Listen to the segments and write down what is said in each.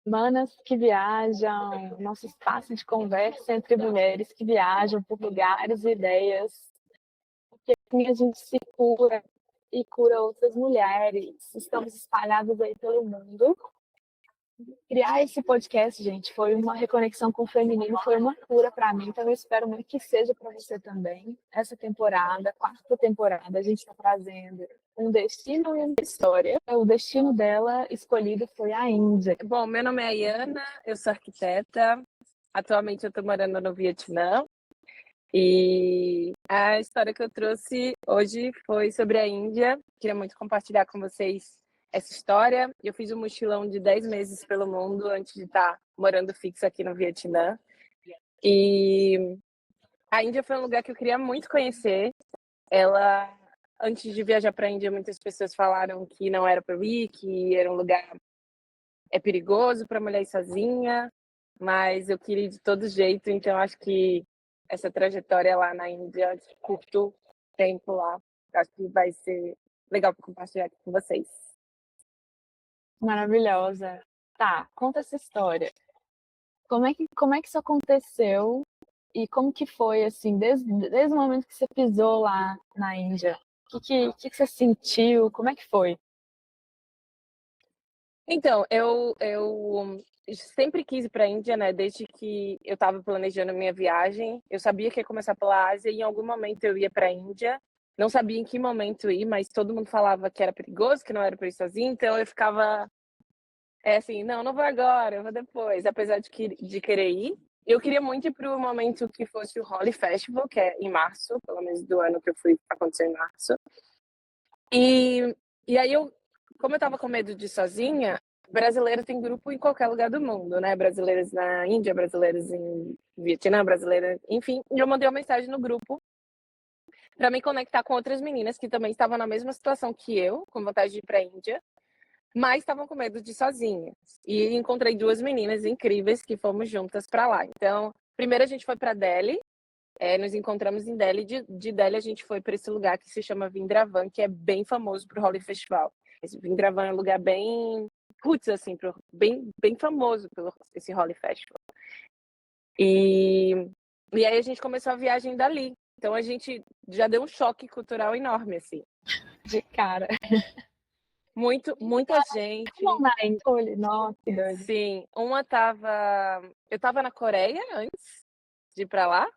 Manas que viajam, nosso espaço de conversa entre mulheres que viajam por lugares e ideias, porque assim a gente se cura e cura outras mulheres. Estamos espalhadas aí pelo mundo. Criar esse podcast, gente, foi uma reconexão com o feminino, foi uma cura para mim, então eu espero muito que seja para você também. Essa temporada, quarta temporada, a gente está trazendo um destino e uma história. O destino dela escolhido foi a Índia. Bom, meu nome é Ayana, eu sou arquiteta. Atualmente eu estou morando no Vietnã. E a história que eu trouxe hoje foi sobre a Índia. Queria muito compartilhar com vocês essa história. Eu fiz um mochilão de 10 meses pelo mundo antes de estar morando fixo aqui no Vietnã. E a Índia foi um lugar que eu queria muito conhecer. Antes de viajar para a Índia, muitas pessoas falaram que não era para eu ir, que era um lugar perigoso para mulher ir sozinha, mas eu queria ir de todo jeito, então acho que essa trajetória lá na Índia, de curto tempo lá, acho que vai ser legal para compartilhar aqui com vocês. Maravilhosa. Tá, conta essa história. Como é que isso aconteceu e como que foi, assim, desde o momento que você pisou lá na Índia? O que você sentiu? Como é que foi? Então, eu sempre quis ir para a Índia, né? Desde que eu estava planejando a minha viagem, eu sabia que ia começar pela Ásia e em algum momento eu ia para a Índia. Não sabia em que momento ir, mas todo mundo falava que era perigoso, que não era para ir sozinho, então eu ficava assim, não, não vou agora, eu vou depois, apesar de querer ir. Eu queria muito ir para o momento que fosse o Holi Festival, que é em março, pelo menos do ano que eu fui, aconteceu em março. E aí como eu estava com medo de ir sozinha, brasileiro tem grupo em qualquer lugar do mundo, né? Brasileiros na Índia, brasileiros em Vietnã, brasileiros, enfim. E eu mandei uma mensagem no grupo para me conectar com outras meninas que também estavam na mesma situação que eu, com vontade de ir para a Índia, mas estavam com medo de ir sozinhas. E encontrei duas meninas incríveis que fomos juntas para lá. Então, primeiro a gente foi para Delhi, nos encontramos em Delhi. De Delhi a gente foi para esse lugar que se chama Vindravan, que é bem famoso para o Holi Festival. Esse Vindravan é um lugar bem roots, assim, bem famoso pelo esse Holi Festival. E aí a gente começou a viagem dali. Então a gente já deu um choque cultural enorme, assim. De cara. Muita gente. Nossa, que doido. Sim, eu tava na Coreia antes de ir para lá.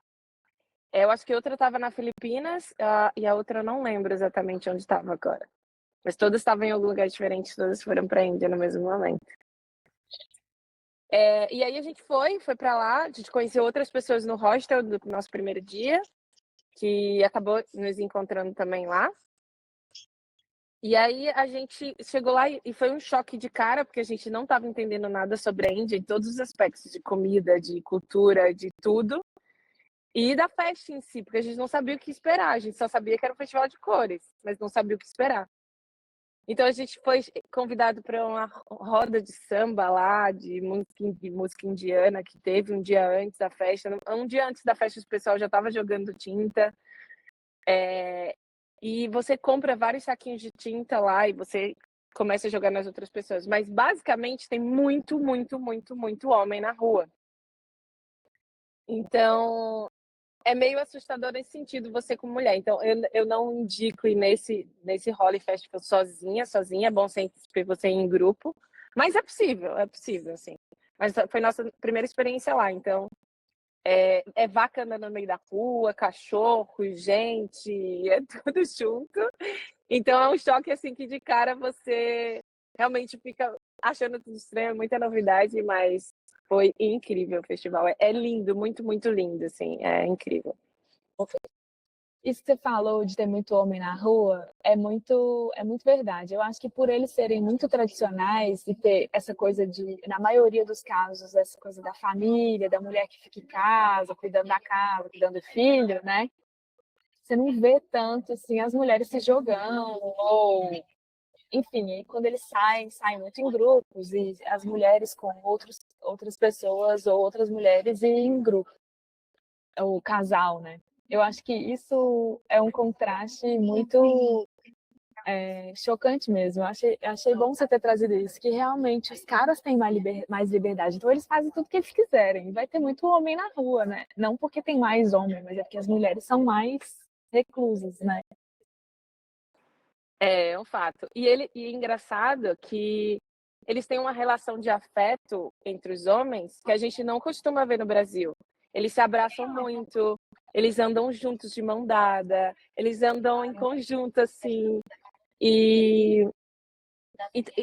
Eu acho que outra estava na Filipinas, e a outra eu não lembro exatamente onde estava agora. Mas todas estavam em algum lugar diferente, todas foram para a Índia no mesmo momento. E aí a gente foi para lá, a gente conheceu outras pessoas no hostel do nosso primeiro dia, que acabou nos encontrando também lá. E aí a gente chegou lá e foi um choque de cara, porque a gente não estava entendendo nada sobre a Índia, em todos os aspectos, de comida, de cultura, de tudo. E da festa em si, porque a gente não sabia o que esperar, a gente só sabia que era um festival de cores, mas não sabia o que esperar. Então a gente foi convidado para uma roda de samba lá, de música indiana, que teve um dia antes da festa. Um dia antes da festa, o pessoal já estava jogando tinta. E você compra vários saquinhos de tinta lá e você começa a jogar nas outras pessoas. Mas basicamente tem muito, muito, muito, muito homem na rua. Então é meio assustador nesse sentido, você como mulher. Então, eu não indico ir nesse Holi Festival sozinha. É bom sempre você ir em grupo. Mas é possível, assim. Mas foi nossa primeira experiência lá, então é vaca andando no meio da rua, cachorro, gente, é tudo junto. Então é um choque, assim, que de cara você realmente fica achando tudo estranho, muita novidade, mas foi incrível o festival. É lindo, muito, muito lindo, assim, é incrível. Isso que você falou de ter muito homem na rua é muito verdade. Eu acho que por eles serem muito tradicionais e ter essa coisa de, na maioria dos casos, essa coisa da família, da mulher que fica em casa, cuidando da casa, cuidando do filho, né? Você não vê tanto assim as mulheres se jogando, ou enfim, aí quando eles saem muito em grupos, e as mulheres com outras pessoas ou outras mulheres e em grupo, o casal, né? Eu acho que isso é um contraste muito chocante mesmo. Achei bom você ter trazido isso, que realmente os caras têm mais liberdade, então eles fazem tudo que eles quiserem. Vai ter muito homem na rua, né? Não porque tem mais homem, mas é porque as mulheres são mais reclusas, né? É um fato. E é engraçado que eles têm uma relação de afeto entre os homens que a gente não costuma ver no Brasil. Eles se abraçam muito, eles andam juntos de mão dada, eles andam em conjunto, assim. E,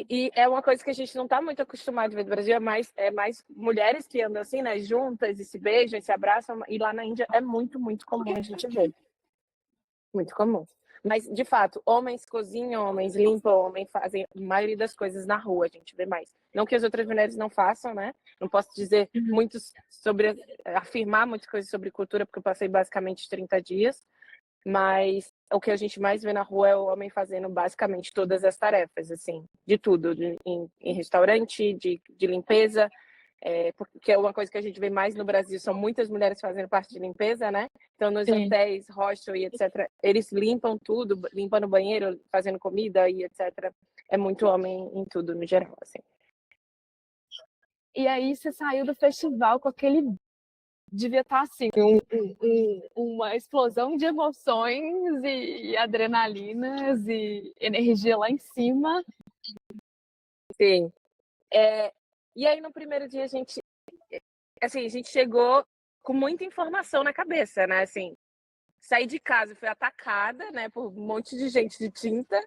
e é uma coisa que a gente não está muito acostumado a ver no Brasil, é mais mulheres que andam assim, né, juntas e se beijam e se abraçam. E lá na Índia é muito, muito comum a gente ver. Muito comum. Mas, de fato, homens cozinham, homens limpam, homens fazem a maioria das coisas na rua, a gente vê mais. Não que as outras mulheres não façam, né? Não posso dizer afirmar muitas coisas sobre cultura, porque eu passei basicamente 30 dias, mas o que a gente mais vê na rua é o homem fazendo basicamente todas as tarefas, assim, de tudo, em restaurante, de limpeza, porque é uma coisa que a gente vê mais no Brasil, são muitas mulheres fazendo parte de limpeza, né? Então, nos Sim. hotéis, hostel e etc., eles limpam tudo, limpando o banheiro, fazendo comida e etc. É muito homem em tudo, no geral, assim. E aí você saiu do festival com aquele... Devia estar assim, uma explosão de emoções e adrenalinas e energia lá em cima. Sim. E aí, no primeiro dia, a gente chegou com muita informação na cabeça, né? Assim, saí de casa, fui atacada, né, por um monte de gente de tinta.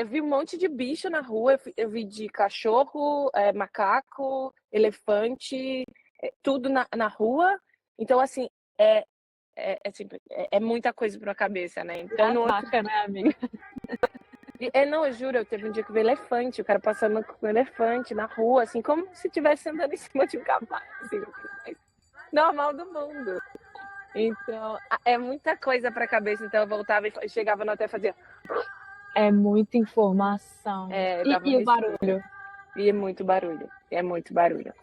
Vi um monte de bicho na rua, eu vi de cachorro, macaco, elefante, tudo na rua. Então, assim, é muita coisa para a cabeça, né? Então, no outro... Ataca, né, amiga? Não, eu juro, teve um dia que eu vi elefante, o cara passando com elefante na rua, assim, como se estivesse andando em cima de um cavalo, assim, normal do mundo. Então, é muita coisa para a cabeça. Então, eu voltava e chegava no hotel e fazia... É muita informação. E o barulho? E é muito barulho.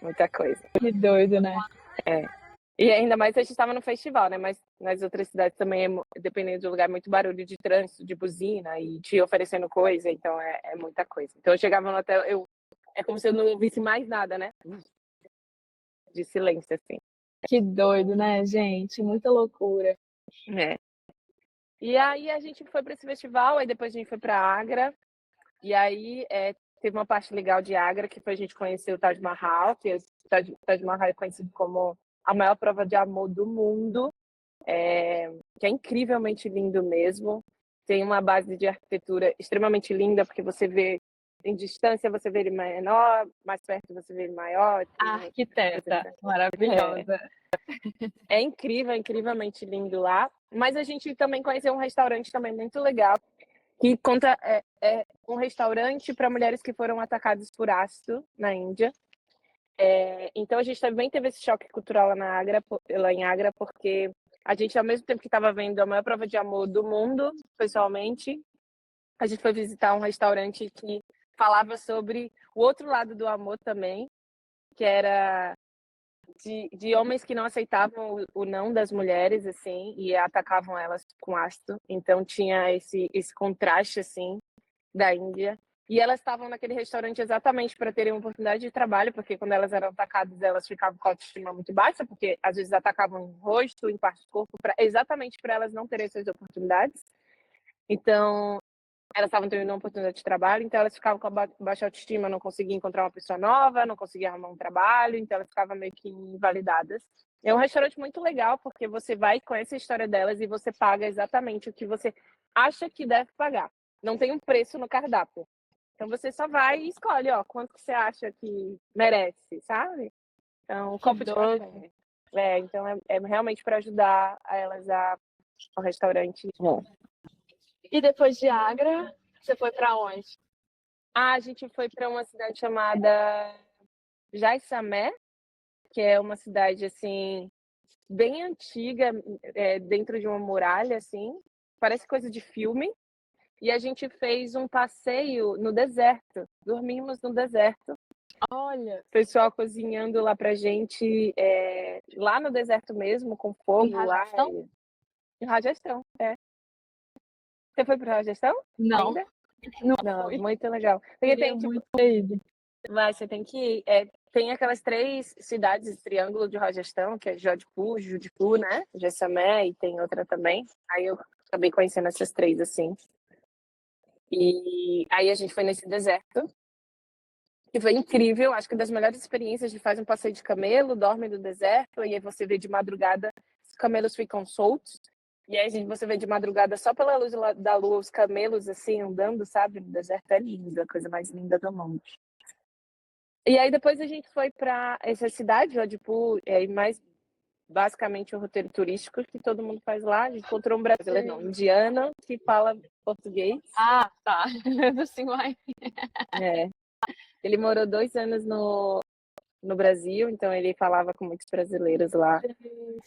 Muita coisa. Que doido, né? E ainda mais a gente estava no festival, né? Mas nas outras cidades também, dependendo do lugar, muito barulho de trânsito, de buzina e te oferecendo coisa. Então, é muita coisa. Então, eu chegava no hotel, é como se eu não ouvisse mais nada, né? De silêncio, assim. Que doido, né, gente? Muita loucura. E aí a gente foi para esse festival, aí depois a gente foi para Agra. E aí teve uma parte legal de Agra, que foi a gente conhecer o Taj Mahal, que o Taj Mahal é conhecido como a maior prova de amor do mundo, que é incrivelmente lindo mesmo. Tem uma base de arquitetura extremamente linda, porque você vê em distância, você vê ele menor, mais perto você vê ele maior. A arquiteta maravilhosa. É incrível, incrivelmente lindo lá. Mas a gente também conheceu um restaurante também muito legal, que conta um restaurante para mulheres que foram atacadas por ácido na Índia. Então a gente também teve esse choque cultural lá em Agra, porque a gente, ao mesmo tempo que estava vendo a maior prova de amor do mundo, pessoalmente, a gente foi visitar um restaurante que falava sobre o outro lado do amor também, que era de homens que não aceitavam o não das mulheres, assim, e atacavam elas com ácido. Então tinha esse contraste, assim, da Índia. E elas estavam naquele restaurante exatamente para terem uma oportunidade de trabalho, porque quando elas eram atacadas, elas ficavam com a autoestima muito baixa, porque às vezes atacavam em rosto, em parte do corpo, exatamente para elas não terem essas oportunidades. Então, elas estavam tendo uma oportunidade de trabalho, então elas ficavam com a baixa autoestima, não conseguiam encontrar uma pessoa nova, não conseguiam arrumar um trabalho, então elas ficavam meio que invalidadas. É um restaurante muito legal, porque você vai, conhece a história delas e você paga exatamente o que você acha que deve pagar. Não tem um preço no cardápio. Então você só vai e escolhe, quanto que você acha que merece, sabe? Então, um copo de café. Então é realmente para ajudar elas ao restaurante. E depois de Agra, você foi para onde? A gente foi para uma cidade chamada Jaisalmer, que é uma cidade assim bem antiga, dentro de uma muralha, assim, parece coisa de filme. E a gente fez um passeio no deserto, dormimos no deserto. Olha, O pessoal cozinhando lá pra gente, lá no deserto mesmo, com fogo lá. Em Rajastão, Você foi para Rajastão? Não, Ainda? não Não, foi. muito legal. Porque Queria tem, tipo, muito ter ido. mas você tem que ir. Tem aquelas 3 cidades, Triângulo de Rajastão, que é Jodhpur, né? Jaisalmer, e tem outra também. Aí eu acabei conhecendo essas 3, assim. E aí a gente foi nesse deserto, que foi incrível. Acho que das melhores experiências, de faz um passeio de camelo, dorme no deserto, e aí você vê de madrugada, os camelos ficam soltos. E aí você vê de madrugada, só pela luz da lua, os camelos, assim, andando, sabe? No deserto é lindo, a coisa mais linda do mundo. E aí depois a gente foi para essa cidade, Jodhpur, e mais basicamente o roteiro turístico que todo mundo faz lá. A gente encontrou um brasileiro, não, um indiano, que fala português. Ah, tá. Assim, uai. É. Ele morou 2 anos no Brasil, então ele falava com muitos brasileiros lá.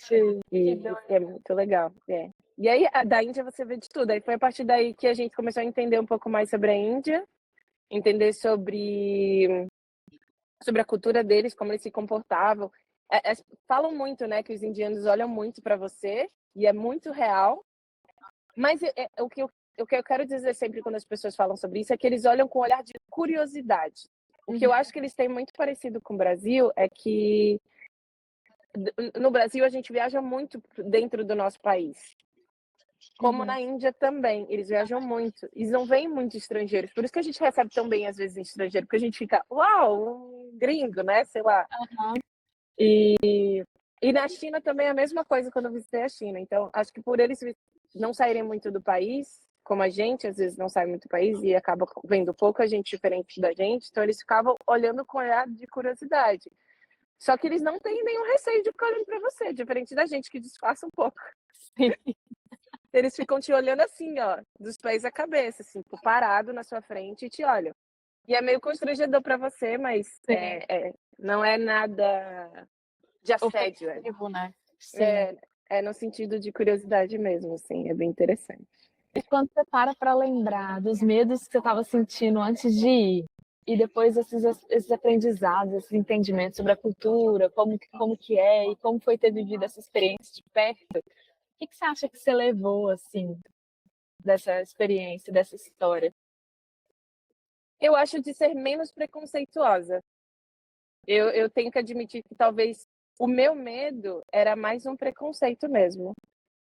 Gente, que E doido. é muito legal. É. E aí, da Índia você vê de tudo. Aí foi a partir daí que a gente começou a entender um pouco mais sobre a Índia, entender sobre a cultura deles, como eles se comportavam. Falam muito, né, que os indianos olham muito para você, e é muito real. Mas o que eu quero dizer sempre quando as pessoas falam sobre isso é que eles olham com um olhar de curiosidade. O que eu acho que eles têm muito parecido com o Brasil é que no Brasil a gente viaja muito dentro do nosso país. Como na Índia também, eles viajam muito. Eles não veem muitos estrangeiros. Por isso que a gente recebe tão bem, às vezes, estrangeiro. Porque a gente fica, uau, um gringo, né? Sei lá. Aham. E na China também é a mesma coisa quando eu visitei a China. Então, acho que por eles não saírem muito do país, como a gente, às vezes não sai muito do país e acaba vendo pouca gente diferente da gente, então eles ficavam olhando com olhar de curiosidade. Só que eles não têm nenhum receio de ficar olhando para você, diferente da gente que disfarça um pouco. Sim. Eles ficam te olhando assim, ó, dos pés à cabeça, assim, parado na sua frente e te olham. E é meio constrangedor para você, mas não é nada de assédio. Ofensivo, né? Sim. É no sentido de curiosidade mesmo, assim, é bem interessante. E quando você para lembrar dos medos que você estava sentindo antes de ir, e depois esses aprendizados, esses entendimentos sobre a cultura, como que é, e como foi ter vivido essa experiência de perto, o que você acha que você levou, assim, dessa experiência, dessa história? Eu acho de ser menos preconceituosa. Eu tenho que admitir que talvez o meu medo era mais um preconceito mesmo.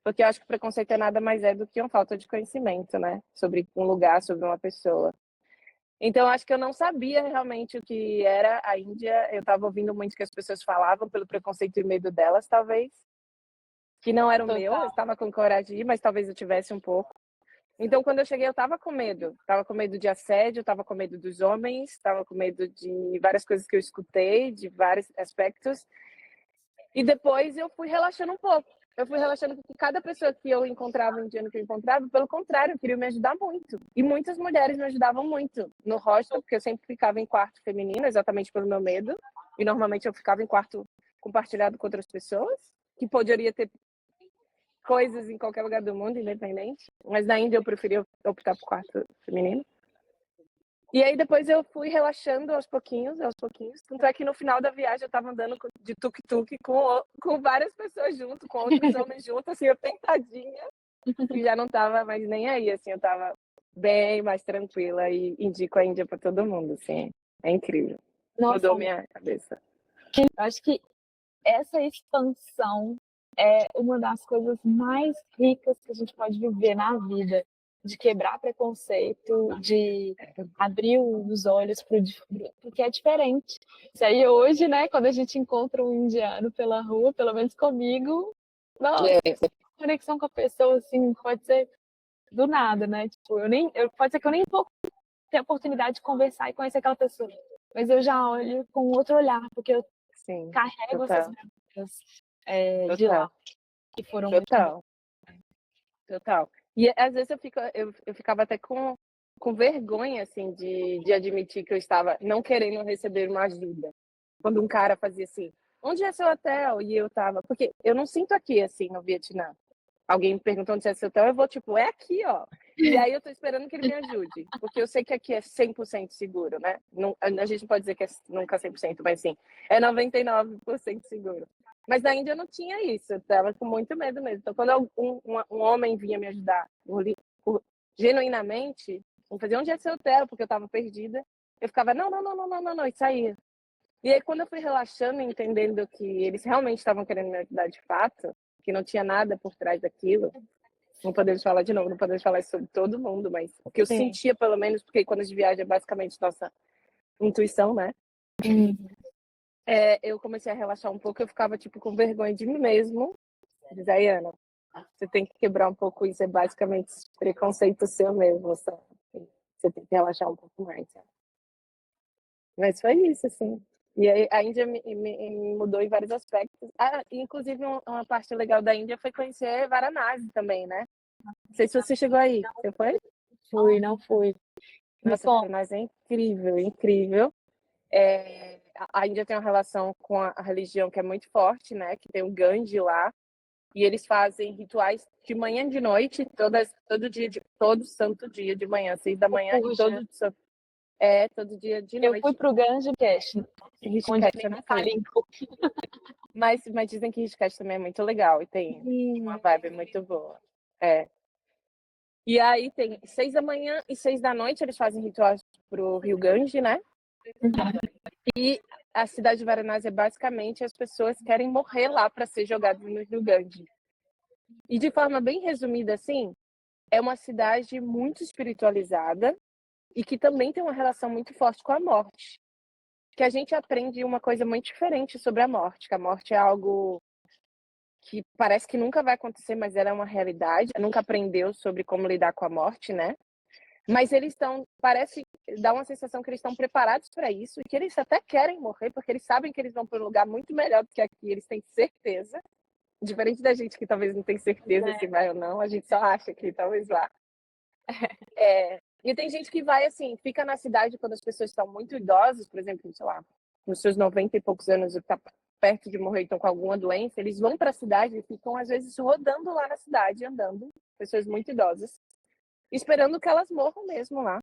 Porque eu acho que preconceito é nada mais do que uma falta de conhecimento, né? Sobre um lugar, sobre uma pessoa. Então, acho que eu não sabia realmente o que era a Índia. Eu estava ouvindo muito que as pessoas falavam pelo preconceito e medo delas, talvez. Que não era o meu, eu estava com coragem de ir, mas talvez eu tivesse um pouco. Então, quando eu cheguei, eu estava com medo. Estava com medo de assédio, estava com medo dos homens, estava com medo de várias coisas que eu escutei, de vários aspectos. E depois eu fui relaxando um pouco. Eu fui relaxando porque cada pessoa que eu encontrava, indiano que eu encontrava, pelo contrário, queria me ajudar muito. E muitas mulheres me ajudavam muito no hostel, porque eu sempre ficava em quarto feminino, exatamente pelo meu medo. E normalmente eu ficava em quarto compartilhado com outras pessoas, que poderia ter coisas em qualquer lugar do mundo, independente. Mas na Índia eu preferi optar por quarto feminino. E aí depois eu fui relaxando aos pouquinhos. Tanto é que no final da viagem eu estava andando de tuk-tuk com várias pessoas junto, com outros homens juntos, assim, eu tentadinha. E já não estava mais nem aí, assim, eu estava bem mais tranquila e indico a Índia para todo mundo, assim. É incrível. Nossa, Mudou minha cabeça. eu acho que essa expansão é uma das coisas mais ricas que a gente pode viver na vida, de quebrar preconceito, de abrir os olhos para o que é diferente. Isso aí hoje, né, quando a gente encontra um indiano pela rua, pelo menos comigo, nossa, conexão com a pessoa, assim, pode ser do nada, né? Tipo, pode ser que eu nem vou ter a oportunidade de conversar e conhecer aquela pessoa, mas eu já olho com outro olhar, porque eu Sim, carrego essas total. memórias de lá, que foram muito boas. Total. E às vezes eu ficava até com vergonha, assim, de admitir que eu estava não querendo receber uma ajuda. Quando um cara fazia assim, onde é seu hotel? E eu tava, porque eu não sinto aqui, assim, no Vietnã. Alguém me perguntou onde é seu hotel, eu vou tipo, é aqui, ó. E aí eu tô esperando que ele me ajude, porque eu sei que aqui é 100% seguro, né? Não, a gente não pode dizer que é nunca 100%, mas sim, é 99% seguro. Mas na Índia eu não tinha isso, eu tava com muito medo mesmo. Então, quando um homem vinha me ajudar genuinamente, não fazia onde é seu hotel, porque eu estava perdida. Eu ficava, não, e saía. E aí, quando eu fui relaxando e entendendo que eles realmente estavam querendo me ajudar de fato, que não tinha nada por trás daquilo, não podemos falar de novo, não podemos falar isso sobre todo mundo, mas o que eu sentia, pelo menos, porque quando a gente viaja é basicamente nossa intuição, né? Eu comecei a relaxar um pouco, eu ficava, tipo, com vergonha de mim mesmo. Diz, Ana, você tem que quebrar um pouco isso, é basicamente preconceito seu mesmo, sabe? Você tem que relaxar um pouco mais, sabe? Mas foi isso, assim. E aí a Índia me mudou em vários aspectos. Inclusive, uma parte legal da Índia foi conhecer Varanasi também, né? Não sei se você chegou aí. Você foi? Não fui. Nossa, Varanasi é incrível, incrível. A Índia tem uma relação com a religião que é muito forte, né? Que tem o Gandhi lá. E eles fazem rituais de manhã e de noite, todo santo dia de manhã, 6 da manhã, e todo dia de noite. Eu fui pro Ganges, Rishikesh, eu não fui. Mas dizem que Rishikesh também é muito legal e tem uma vibe muito boa. E aí tem 6 da manhã e 6 da noite, eles fazem rituais pro Rio Ganges, né? E a cidade de Varanasi é basicamente as pessoas querem morrer lá para ser jogadas no Rio Ganges. E de forma bem resumida, assim, é uma cidade muito espiritualizada e que também tem uma relação muito forte com a morte. Que a gente aprende uma coisa muito diferente sobre a morte, que a morte é algo que parece que nunca vai acontecer, mas ela é uma realidade. Nunca aprendeu sobre como lidar com a morte, né? Mas eles parece dar uma sensação que eles estão preparados para isso e que eles até querem morrer, porque eles sabem que eles vão para um lugar muito melhor do que aqui, eles têm certeza. Diferente da gente que talvez não tem certeza se vai ou não, a gente só acha que talvez vá. E tem gente que vai assim, fica na cidade quando as pessoas estão muito idosas, por exemplo, sei lá, nos seus 90 e poucos anos, está perto de morrer, estão com alguma doença, eles vão para a cidade e ficam às vezes rodando lá na cidade, andando, pessoas muito idosas, esperando que elas morram mesmo lá,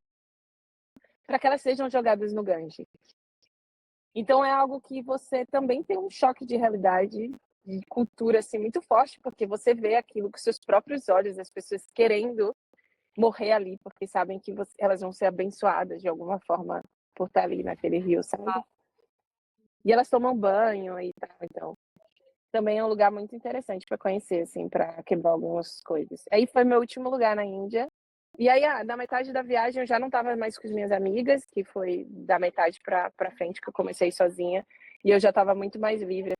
para que elas sejam jogadas no Ganges. Então é algo que você também tem um choque de realidade, de cultura assim muito forte, porque você vê aquilo com seus próprios olhos, as pessoas querendo morrer ali, porque sabem que elas vão ser abençoadas de alguma forma por estar ali naquele rio, sabe? E elas tomam banho e tal, então também é um lugar muito interessante para conhecer, assim, para quebrar algumas coisas. Aí foi meu último lugar na Índia. E aí, na metade da viagem, eu já não estava mais com as minhas amigas, que foi da metade para frente que eu comecei sozinha, e eu já estava muito mais livre.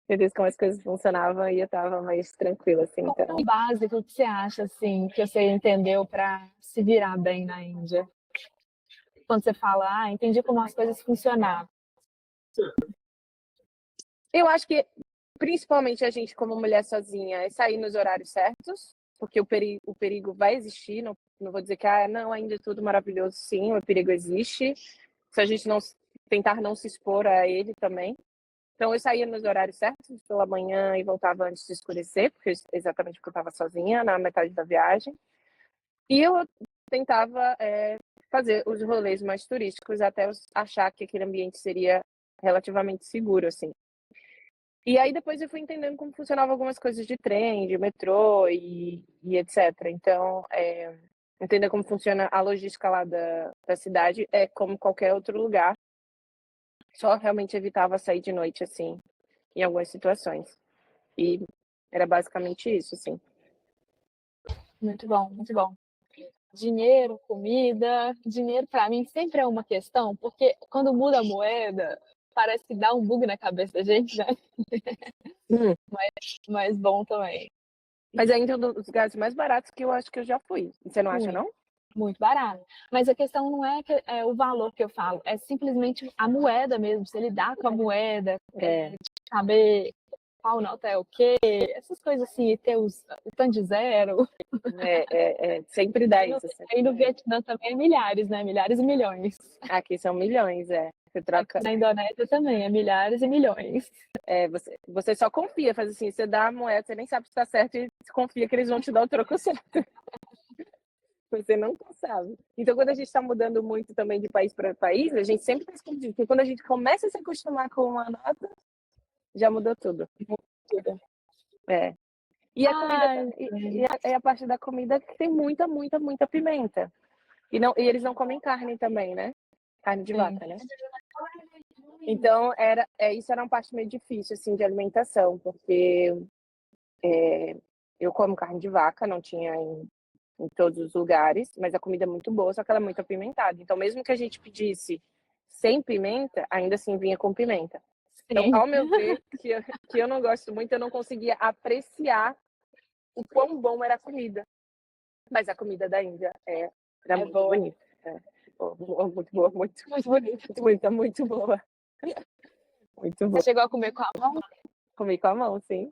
Entendeu como as coisas funcionavam e eu estava mais tranquila, assim. Então... Qual é o básico que você acha, assim, que você entendeu para se virar bem na Índia? Quando você fala, entendi como as coisas funcionavam. Eu acho que, principalmente a gente como mulher sozinha, é sair nos horários certos, porque o perigo vai existir, não vou dizer que não, ainda é tudo maravilhoso, sim, o perigo existe, se a gente não tentar não se expor a ele também. Então eu saía nos horários certos, pela manhã, e voltava antes de escurecer, exatamente porque eu estava sozinha na metade da viagem. E eu tentava fazer os rolês mais turísticos até eu achar que aquele ambiente seria relativamente seguro, assim. E aí depois eu fui entendendo como funcionavam algumas coisas de trem, de metrô e etc. Então, entender como funciona a logística lá da cidade é como qualquer outro lugar. Só realmente evitava sair de noite, assim, em algumas situações. E era basicamente isso, assim. Muito bom, muito bom. Dinheiro, comida. Dinheiro, para mim, sempre é uma questão, porque quando muda a moeda, parece que dá um bug na cabeça da gente, né? Mas bom também. Mas ainda é um dos lugares mais baratos que eu acho que eu já fui. Você não acha, não? Muito barato. Mas a questão não é, o valor que eu falo, é simplesmente a moeda mesmo. Você lidar com a moeda, saber qual nota é o quê, essas coisas assim, e ter o tanto de zero. Sempre dá isso. Aí no Vietnã também é milhares, né? Milhares e milhões. Aqui são milhões, Você troca... Aqui na Indonésia também é milhares e milhões. Você só confia, faz assim, você dá a moeda, você nem sabe se está certo e confia que eles vão te dar o troco certo. Você não sabe. Então, quando a gente está mudando muito também de país para país, a gente sempre está escondido. Porque quando a gente começa a se acostumar com uma nota, já mudou tudo. E a comida, Ai, a parte da comida que tem muita, muita, muita pimenta. E eles não comem carne também, né? Carne de sim. vaca, né? Então, isso era uma parte meio difícil, assim, de alimentação, porque eu como carne de vaca, não tinha em todos os lugares, mas a comida é muito boa, só que ela é muito apimentada. Então, mesmo que a gente pedisse sem pimenta, ainda assim vinha com pimenta. Então, Sim. ao meu ver, que eu não gosto muito, eu não conseguia apreciar o quão bom era a comida. Mas a comida da Índia era muito boa. bonita. Muito boa, muito bonita, muito boa. Muito boa. Você chegou a comer com a mão? Comi com a mão, sim.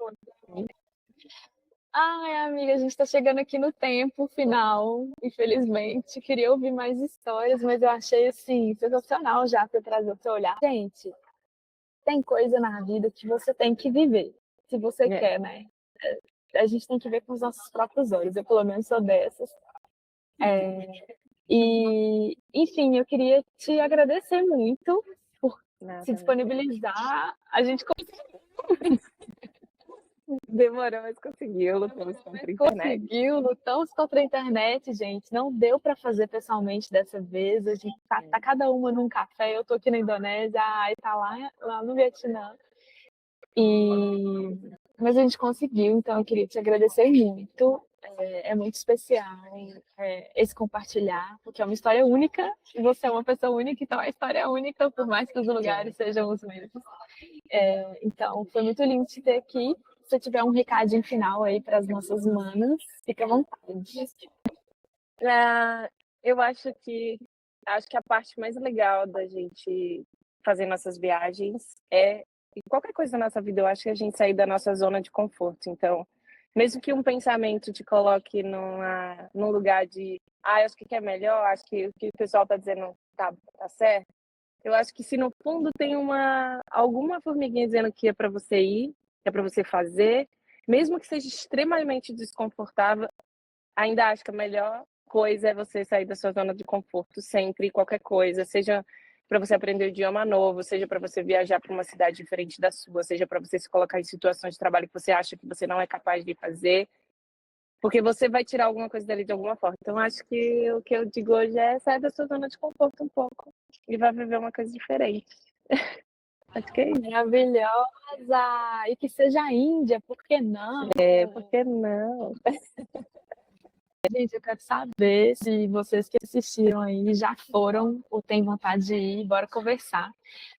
Ai, amiga, a gente está chegando aqui no tempo final, infelizmente. Queria ouvir mais histórias, mas eu achei, assim, sensacional já para trazer o seu olhar. Gente, tem coisa na vida que você tem que viver, se você quer, né? A gente tem que ver com os nossos próprios olhos. Eu, pelo menos, sou dessas. E, enfim, eu queria te agradecer muito por se disponibilizar. A gente Demorou, mas conseguiu. Lutamos contra a internet. conseguiu, lutamos contra a internet, gente. Não deu para fazer pessoalmente dessa vez. A gente tá cada uma num café. Eu tô aqui na Indonésia, a Ai tá lá no Vietnã. Mas a gente conseguiu, então eu queria te agradecer muito. É muito especial esse compartilhar, porque é uma história única, e você é uma pessoa única, então a história é única, por mais que os lugares sejam os mesmos. Então, foi muito lindo te ter aqui. Se você tiver um recadinho final aí para as nossas manas, fica à vontade. Eu acho que a parte mais legal da gente fazer nossas viagens em qualquer coisa na nossa vida, eu acho que a gente sair da nossa zona de conforto. Então, mesmo que um pensamento te coloque num lugar de, acho que é melhor, acho que o que o pessoal está dizendo tá certo. Eu acho que se no fundo tem alguma formiguinha dizendo que é para você ir, que é para você fazer, mesmo que seja extremamente desconfortável, ainda acho que a melhor coisa é você sair da sua zona de conforto sempre, qualquer coisa, seja para você aprender um idioma novo, seja para você viajar para uma cidade diferente da sua, seja para você se colocar em situações de trabalho que você acha que você não é capaz de fazer, porque você vai tirar alguma coisa dali de alguma forma. Então, acho que o que eu digo hoje é sair da sua zona de conforto um pouco e vai viver uma coisa diferente. Acho que é isso. Maravilhosa! E que seja a Índia, por que não? Por que não? Gente, eu quero saber se vocês que assistiram aí já foram ou têm vontade de ir, bora conversar.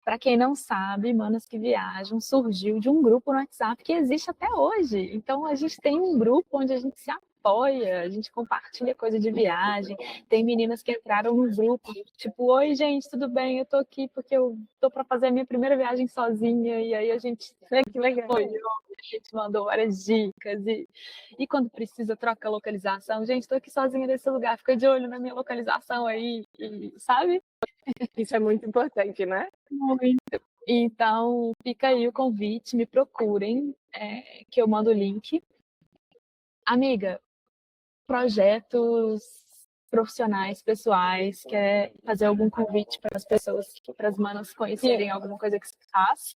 Para quem não sabe, Manas que Viajam surgiu de um grupo no WhatsApp que existe até hoje. Então, a gente tem um grupo onde a gente se apoia, a gente compartilha coisa de viagem. Tem meninas que entraram no grupo, tipo, oi, gente, tudo bem? Eu tô aqui porque eu tô para fazer a minha primeira viagem sozinha. E aí a gente Que legal. apoiou, a gente mandou várias dicas. E quando precisa, troca a localização. Gente, estou aqui sozinha nesse lugar, fica de olho na minha localização aí, sabe? Isso é muito importante, né? Muito. Então, fica aí o convite, me procurem, que eu mando o link. Amiga, projetos profissionais, pessoais, quer fazer algum convite para as pessoas, para as manas conhecerem alguma coisa que você faz?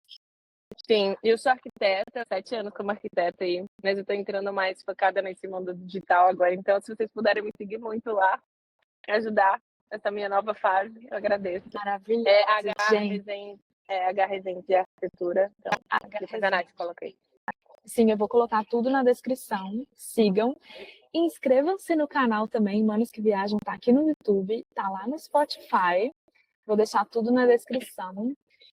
Sim, eu sou arquiteta, 7 anos como arquiteta aí, mas eu estou entrando mais focada nesse mundo digital agora. Então, se vocês puderem me seguir muito lá, ajudar essa minha nova fase, eu agradeço. Maravilhoso, H Resende de Arquitetura. Então, depois a Nath coloquei. Sim, eu vou colocar tudo na descrição. Sigam. Inscrevam-se no canal também, Manos que Viajam, tá aqui no YouTube, tá lá no Spotify. Vou deixar tudo na descrição.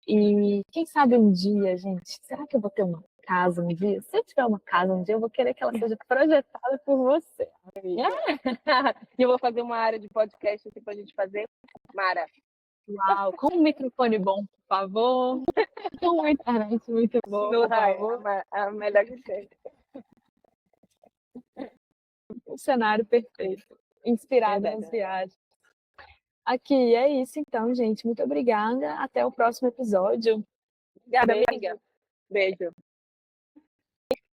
E quem sabe um dia, gente, será que eu vou ter uma casa um dia? Se eu tiver uma casa um dia, eu vou querer que ela seja projetada por você. E eu vou fazer uma área de podcast aqui pra gente fazer. Mara. Uau, com um microfone bom, por favor. Com uma internet muito boa, por favor. A melhor que tem. Um cenário perfeito. Inspirado nas viagens. Aqui, é isso então, gente. Muito obrigada. Até o próximo episódio. Obrigada, amiga. Beijo.